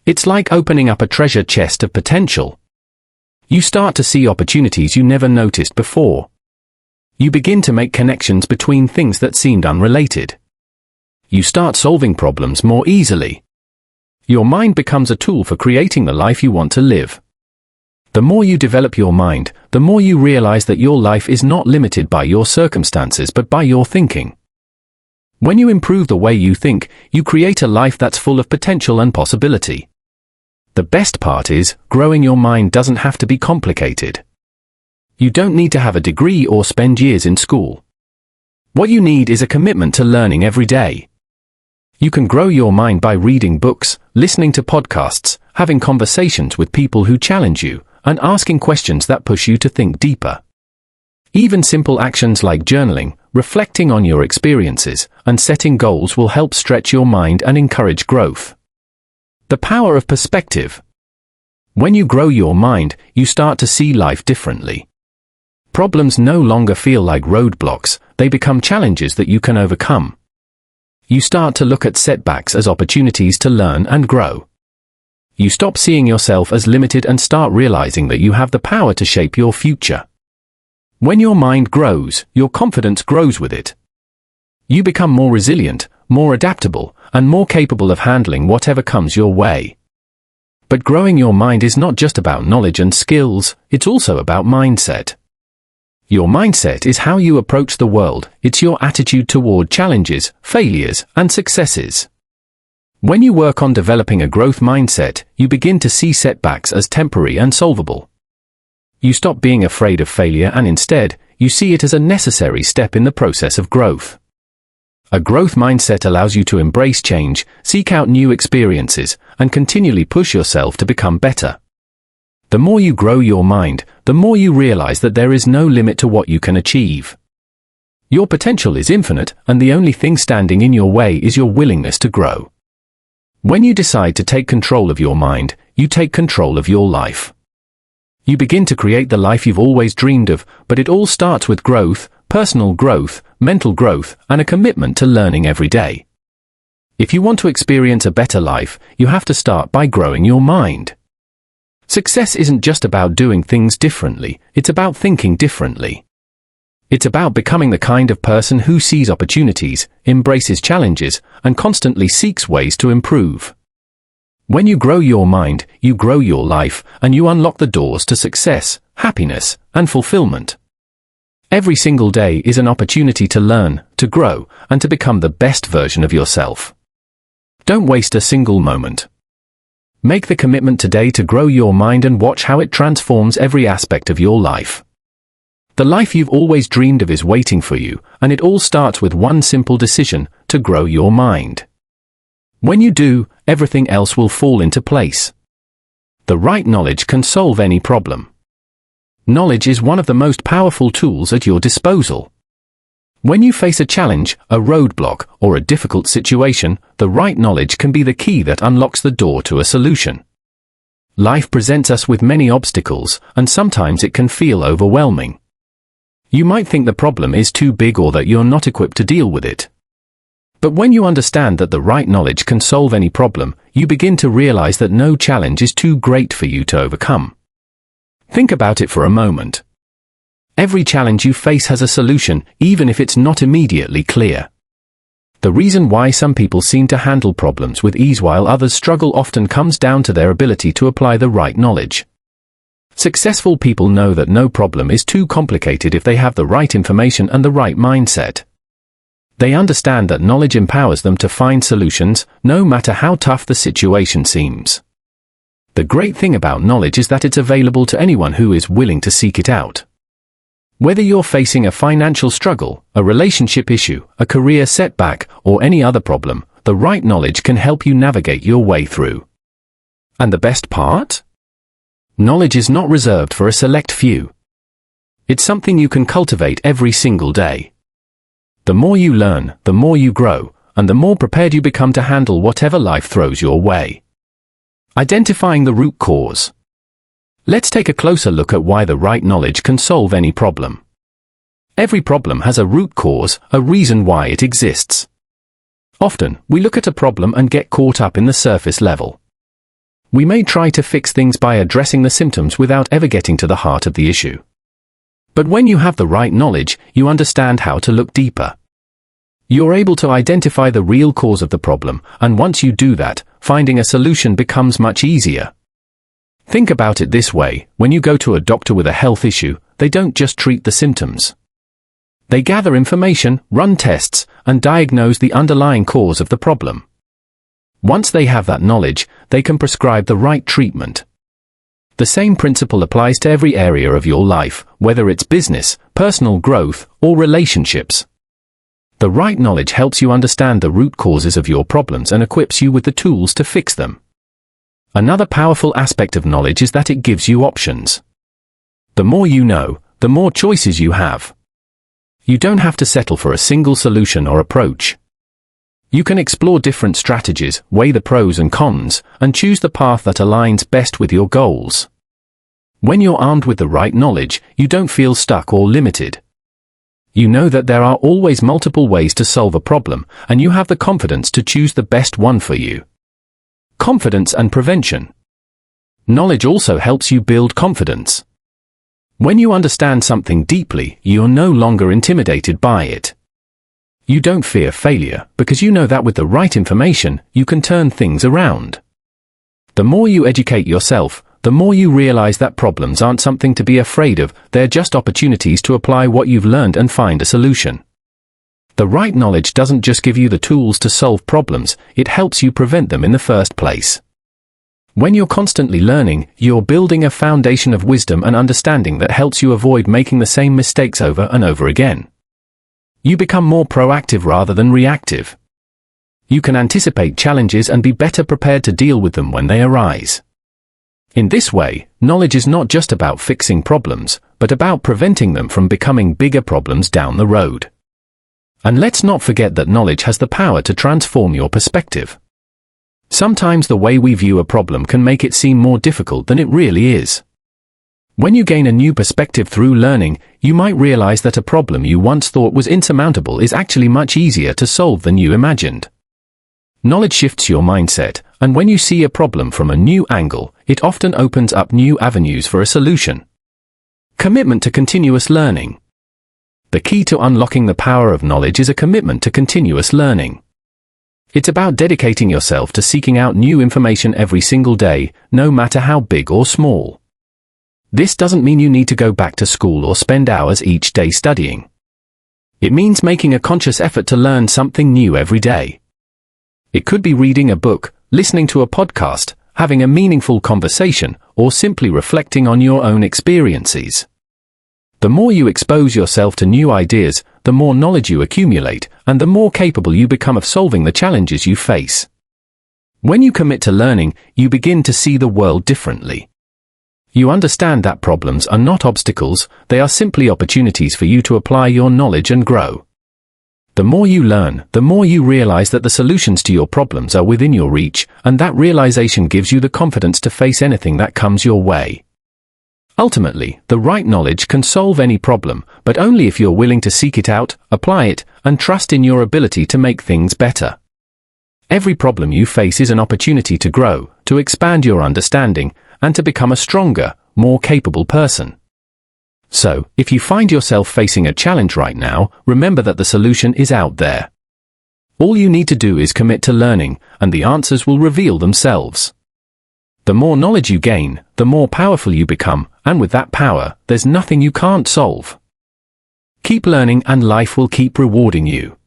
It's like opening up a treasure chest of potential. You start to see opportunities you never noticed before. You begin to make connections between things that seemed unrelated. You start solving problems more easily. Your mind becomes a tool for creating the life you want to live. The more you develop your mind, the more you realize that your life is not limited by your circumstances but by your thinking. When you improve the way you think, you create a life that's full of potential and possibility. The best part is, growing your mind doesn't have to be complicated. You don't need to have a degree or spend years in school. What you need is a commitment to learning every day. You can grow your mind by reading books, listening to podcasts, having conversations with people who challenge you, and asking questions that push you to think deeper. Even simple actions like journaling, reflecting on your experiences, and setting goals will help stretch your mind and encourage growth. The power of perspective. When you grow your mind, you start to see life differently. Problems no longer feel like roadblocks, they become challenges that you can overcome. You start to look at setbacks as opportunities to learn and grow. You stop seeing yourself as limited and start realizing that you have the power to shape your future. When your mind grows, your confidence grows with it. You become more resilient, more adaptable, and more capable of handling whatever comes your way. But growing your mind is not just about knowledge and skills, it's also about mindset. Your mindset is how you approach the world, it's your attitude toward challenges, failures, and successes. When you work on developing a growth mindset, you begin to see setbacks as temporary and solvable. You stop being afraid of failure and instead, you see it as a necessary step in the process of growth. A growth mindset allows you to embrace change, seek out new experiences, and continually push yourself to become better. The more you grow your mind, the more you realize that there is no limit to what you can achieve. Your potential is infinite, and the only thing standing in your way is your willingness to grow. When you decide to take control of your mind, you take control of your life. You begin to create the life you've always dreamed of, but it all starts with growth, personal growth, mental growth, and a commitment to learning every day. If you want to experience a better life, you have to start by growing your mind. Success isn't just about doing things differently, it's about thinking differently. It's about becoming the kind of person who sees opportunities, embraces challenges, and constantly seeks ways to improve. When you grow your mind, you grow your life, and you unlock the doors to success, happiness, and fulfillment. Every single day is an opportunity to learn, to grow, and to become the best version of yourself. Don't waste a single moment. Make the commitment today to grow your mind and watch how it transforms every aspect of your life. The life you've always dreamed of is waiting for you, and it all starts with one simple decision: to grow your mind. When you do, everything else will fall into place. The right knowledge can solve any problem. Knowledge is one of the most powerful tools at your disposal. When you face a challenge, a roadblock, or a difficult situation, the right knowledge can be the key that unlocks the door to a solution. Life presents us with many obstacles, and sometimes it can feel overwhelming. You might think the problem is too big or that you're not equipped to deal with it. But when you understand that the right knowledge can solve any problem, you begin to realize that no challenge is too great for you to overcome. Think about it for a moment. Every challenge you face has a solution, even if it's not immediately clear. The reason why some people seem to handle problems with ease while others struggle often comes down to their ability to apply the right knowledge. Successful people know that no problem is too complicated if they have the right information and the right mindset. They understand that knowledge empowers them to find solutions, no matter how tough the situation seems. The great thing about knowledge is that it's available to anyone who is willing to seek it out. Whether you're facing a financial struggle, a relationship issue, a career setback, or any other problem, the right knowledge can help you navigate your way through. And the best part? Knowledge is not reserved for a select few. It's something you can cultivate every single day. The more you learn, the more you grow, and the more prepared you become to handle whatever life throws your way. Identifying the root cause. Let's take a closer look at why the right knowledge can solve any problem. Every problem has a root cause, a reason why it exists. Often, we look at a problem and get caught up in the surface level. We may try to fix things by addressing the symptoms without ever getting to the heart of the issue. But when you have the right knowledge, you understand how to look deeper. You're able to identify the real cause of the problem, and once you do that, finding a solution becomes much easier. Think about it this way: when you go to a doctor with a health issue, they don't just treat the symptoms. They gather information, run tests, and diagnose the underlying cause of the problem. Once they have that knowledge, they can prescribe the right treatment. The same principle applies to every area of your life, whether it's business, personal growth, or relationships. The right knowledge helps you understand the root causes of your problems and equips you with the tools to fix them. Another powerful aspect of knowledge is that it gives you options. The more you know, the more choices you have. You don't have to settle for a single solution or approach. You can explore different strategies, weigh the pros and cons, and choose the path that aligns best with your goals. When you're armed with the right knowledge, you don't feel stuck or limited. You know that there are always multiple ways to solve a problem, and you have the confidence to choose the best one for you. Confidence and prevention. Knowledge also helps you build confidence. When you understand something deeply, you're no longer intimidated by it. You don't fear failure, because you know that with the right information, you can turn things around. The more you educate yourself, the more you realize that problems aren't something to be afraid of, they're just opportunities to apply what you've learned and find a solution. The right knowledge doesn't just give you the tools to solve problems, it helps you prevent them in the first place. When you're constantly learning, you're building a foundation of wisdom and understanding that helps you avoid making the same mistakes over and over again. You become more proactive rather than reactive. You can anticipate challenges and be better prepared to deal with them when they arise. In this way, knowledge is not just about fixing problems, but about preventing them from becoming bigger problems down the road. And let's not forget that knowledge has the power to transform your perspective. Sometimes the way we view a problem can make it seem more difficult than it really is. When you gain a new perspective through learning, you might realize that a problem you once thought was insurmountable is actually much easier to solve than you imagined. Knowledge shifts your mindset, and when you see a problem from a new angle, it often opens up new avenues for a solution. Commitment to continuous learning. The key to unlocking the power of knowledge is a commitment to continuous learning. It's about dedicating yourself to seeking out new information every single day, no matter how big or small. This doesn't mean you need to go back to school or spend hours each day studying. It means making a conscious effort to learn something new every day. It could be reading a book, listening to a podcast, having a meaningful conversation, or simply reflecting on your own experiences. The more you expose yourself to new ideas, the more knowledge you accumulate, and the more capable you become of solving the challenges you face. When you commit to learning, you begin to see the world differently. You understand that problems are not obstacles, they are simply opportunities for you to apply your knowledge and grow. The more you learn, the more you realize that the solutions to your problems are within your reach, and that realization gives you the confidence to face anything that comes your way. Ultimately, the right knowledge can solve any problem, but only if you're willing to seek it out, apply it, and trust in your ability to make things better. Every problem you face is an opportunity to grow, to expand your understanding, and to become a stronger, more capable person. So, if you find yourself facing a challenge right now, remember that the solution is out there. All you need to do is commit to learning, and the answers will reveal themselves. The more knowledge you gain, the more powerful you become, and with that power, there's nothing you can't solve. Keep learning and life will keep rewarding you.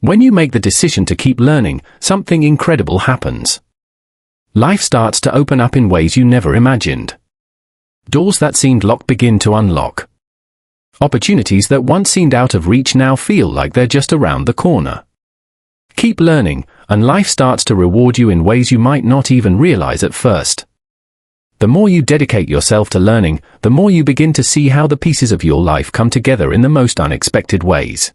When you make the decision to keep learning, something incredible happens. Life starts to open up in ways you never imagined. Doors that seemed locked begin to unlock. Opportunities that once seemed out of reach now feel like they're just around the corner. Keep learning, and life starts to reward you in ways you might not even realize at first. The more you dedicate yourself to learning, the more you begin to see how the pieces of your life come together in the most unexpected ways.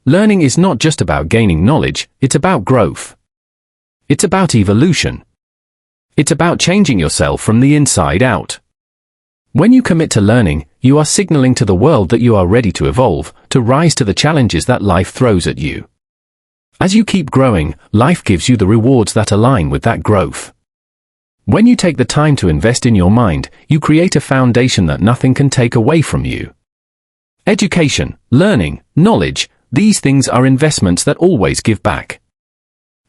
Learning is not just about gaining knowledge, it's about growth. It's about evolution. It's about changing yourself from the inside out. When you commit to learning, you are signaling to the world that you are ready to evolve, to rise to the challenges that life throws at you. As you keep growing, life gives you the rewards that align with that growth. When you take the time to invest in your mind, you create a foundation that nothing can take away from you. Education, learning, knowledge, these things are investments that always give back.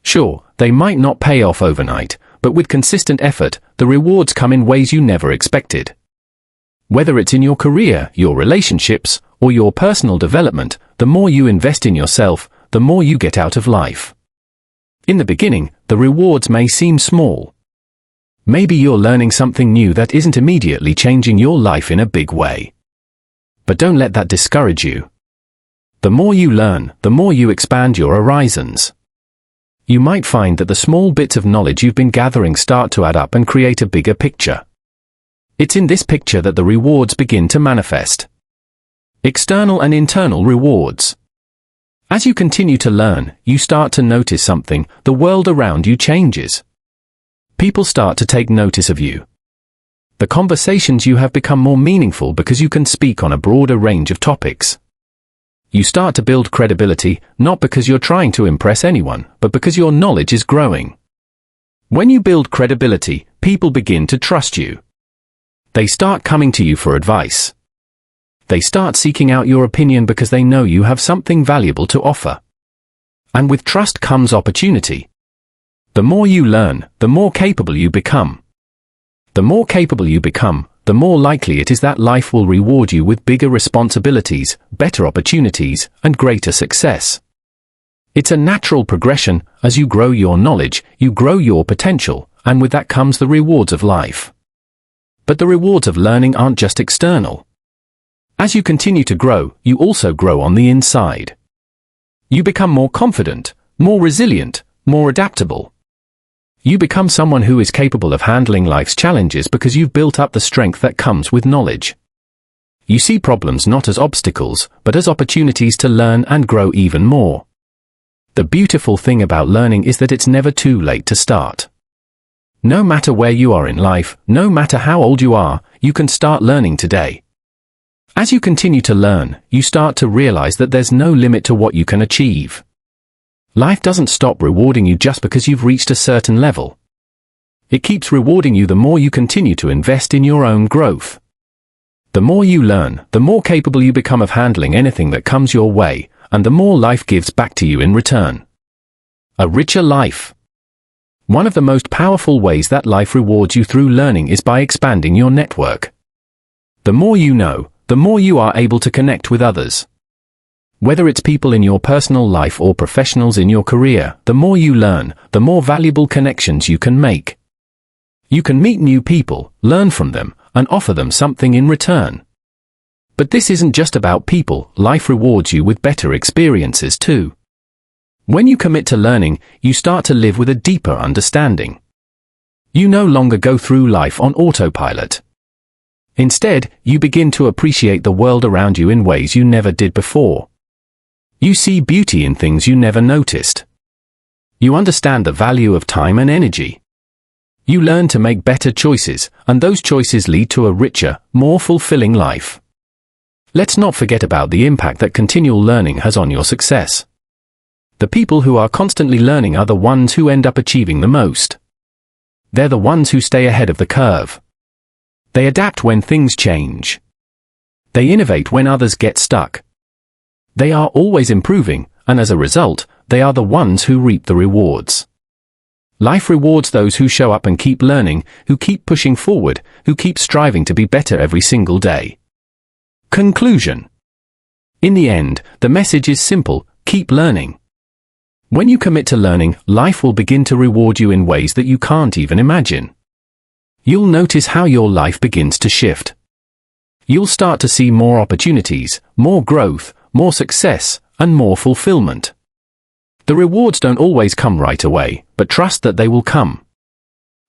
Sure, they might not pay off overnight, but with consistent effort, the rewards come in ways you never expected. Whether it's in your career, your relationships, or your personal development, the more you invest in yourself, the more you get out of life. In the beginning, the rewards may seem small. Maybe you're learning something new that isn't immediately changing your life in a big way. But don't let that discourage you. The more you learn, the more you expand your horizons. You might find that the small bits of knowledge you've been gathering start to add up and create a bigger picture. It's in this picture that the rewards begin to manifest. External and internal rewards. As you continue to learn, you start to notice something. The world around you changes. People start to take notice of you. The conversations you have become more meaningful because you can speak on a broader range of topics. You start to build credibility, not because you're trying to impress anyone, but because your knowledge is growing. When you build credibility, people begin to trust you. They start coming to you for advice. They start seeking out your opinion because they know you have something valuable to offer. And with trust comes opportunity. The more you learn, the more capable you become. The more capable you become, the more likely it is that life will reward you with bigger responsibilities, better opportunities, and greater success. It's a natural progression. As you grow your knowledge, you grow your potential, and with that comes the rewards of life. But the rewards of learning aren't just external. As you continue to grow, you also grow on the inside. You become more confident, more resilient, more adaptable. You become someone who is capable of handling life's challenges because you've built up the strength that comes with knowledge. You see problems not as obstacles, but as opportunities to learn and grow even more. The beautiful thing about learning is that it's never too late to start. No matter where you are in life, no matter how old you are, you can start learning today. As you continue to learn, you start to realize that there's no limit to what you can achieve. Life doesn't stop rewarding you just because you've reached a certain level. It keeps rewarding you the more you continue to invest in your own growth. The more you learn, the more capable you become of handling anything that comes your way, and the more life gives back to you in return. A richer life. One of the most powerful ways that life rewards you through learning is by expanding your network. The more you know, the more you are able to connect with others. Whether it's people in your personal life or professionals in your career, the more you learn, the more valuable connections you can make. You can meet new people, learn from them, and offer them something in return. But this isn't just about people. Life rewards you with better experiences too. When you commit to learning, you start to live with a deeper understanding. You no longer go through life on autopilot. Instead, you begin to appreciate the world around you in ways you never did before. You see beauty in things you never noticed. You understand the value of time and energy. You learn to make better choices, and those choices lead to a richer, more fulfilling life. Let's not forget about the impact that continual learning has on your success. The people who are constantly learning are the ones who end up achieving the most. They're the ones who stay ahead of the curve. They adapt when things change. They innovate when others get stuck. They are always improving, and as a result, they are the ones who reap the rewards. Life rewards those who show up and keep learning, who keep pushing forward, who keep striving to be better every single day. Conclusion. In the end, the message is simple: keep learning. When you commit to learning, life will begin to reward you in ways that you can't even imagine. You'll notice how your life begins to shift. You'll start to see more opportunities, more growth, more success, and more fulfillment. The rewards don't always come right away, but trust that they will come.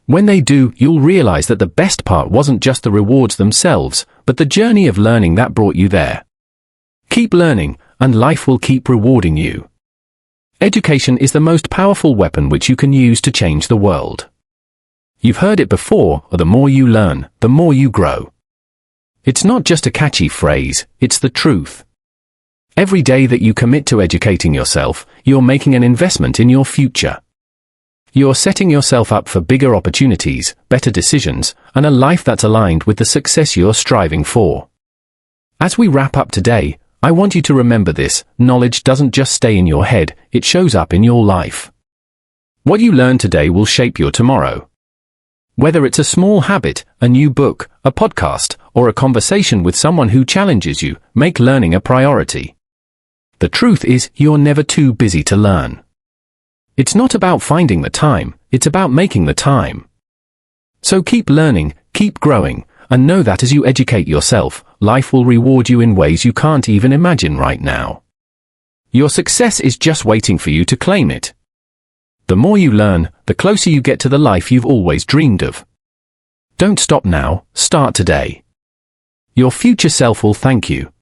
When they do, you'll realize that the best part wasn't just the rewards themselves, but the journey of learning that brought you there. Keep learning, and life will keep rewarding you. Education is the most powerful weapon which you can use to change the world. You've heard it before, the more you learn, the more you grow. It's not just a catchy phrase, it's the truth. Every day that you commit to educating yourself, you're making an investment in your future. You're setting yourself up for bigger opportunities, better decisions, and a life that's aligned with the success you're striving for. As we wrap up today, I want you to remember this: knowledge doesn't just stay in your head, it shows up in your life. What you learn today will shape your tomorrow. Whether it's a small habit, a new book, a podcast, or a conversation with someone who challenges you, make learning a priority. The truth is, you're never too busy to learn. It's not about finding the time, it's about making the time. So keep learning, keep growing, and know that as you educate yourself, life will reward you in ways you can't even imagine right now. Your success is just waiting for you to claim it. The more you learn, the closer you get to the life you've always dreamed of. Don't stop now, start today. Your future self will thank you.